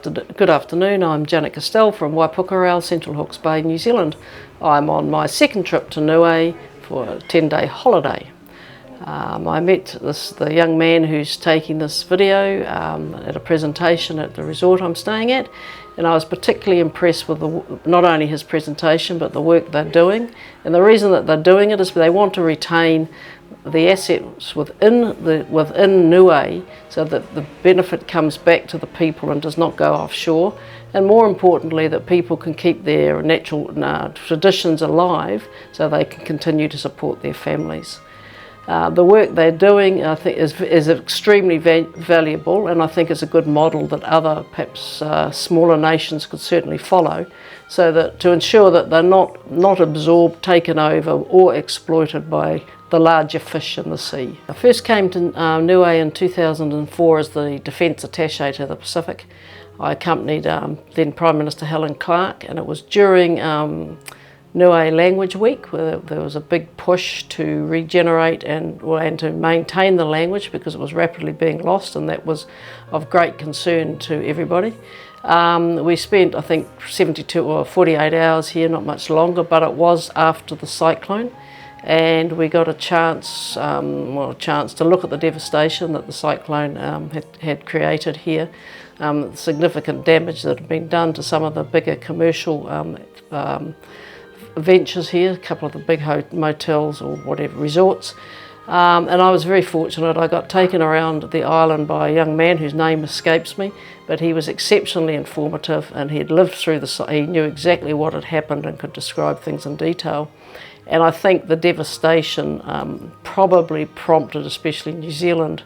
Good afternoon, I'm Janet Castell from Waipukurau, Central Hawke's Bay, New Zealand. I'm on my second trip to Niue for a 10-day holiday. I met the young man who's taking this video at a presentation at the resort I'm staying at, and I was particularly impressed with not only his presentation but the work they're doing. And the reason that they're doing it is they want to retain the assets within Niue so that the benefit comes back to the people and does not go offshore, and more importantly that people can keep their natural traditions alive so they can continue to support their families. The work they're doing, I think, is extremely valuable, and I think is a good model that other, perhaps smaller nations could certainly follow, so that to ensure that they're not absorbed, taken over or exploited by the larger fish in the sea. I first came to Niue in 2004 as the Defence Attaché to the Pacific. I accompanied then Prime Minister Helen Clark, and it was during Niue Language Week, where there was a big push to regenerate and to maintain the language because it was rapidly being lost, and that was of great concern to everybody. We spent, I think, 72 or 48 hours here, not much longer, but it was after the cyclone, and we got a chance to look at the devastation that the cyclone had created here, significant damage that had been done to some of the bigger commercial ventures here, a couple of the big motels or whatever, resorts. And I was very fortunate. I got taken around the island by a young man whose name escapes me, but he was exceptionally informative, and he had lived through he knew exactly what had happened and could describe things in detail. And I think the devastation probably prompted, especially New Zealand,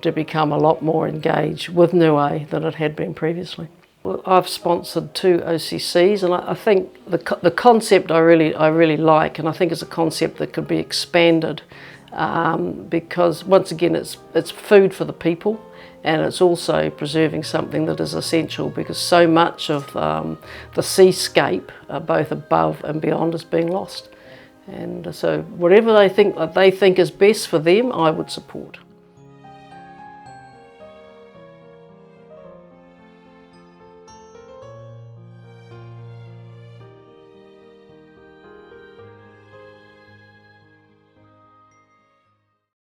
to become a lot more engaged with Niue than it had been previously. Well, I've sponsored 2 OCCs, and I think the concept I really like, and I think it's a concept that could be expanded because once again it's food for the people, and it's also preserving something that is essential because so much of the seascape, both above and beyond, is being lost. And so whatever they think is best for them, I would support.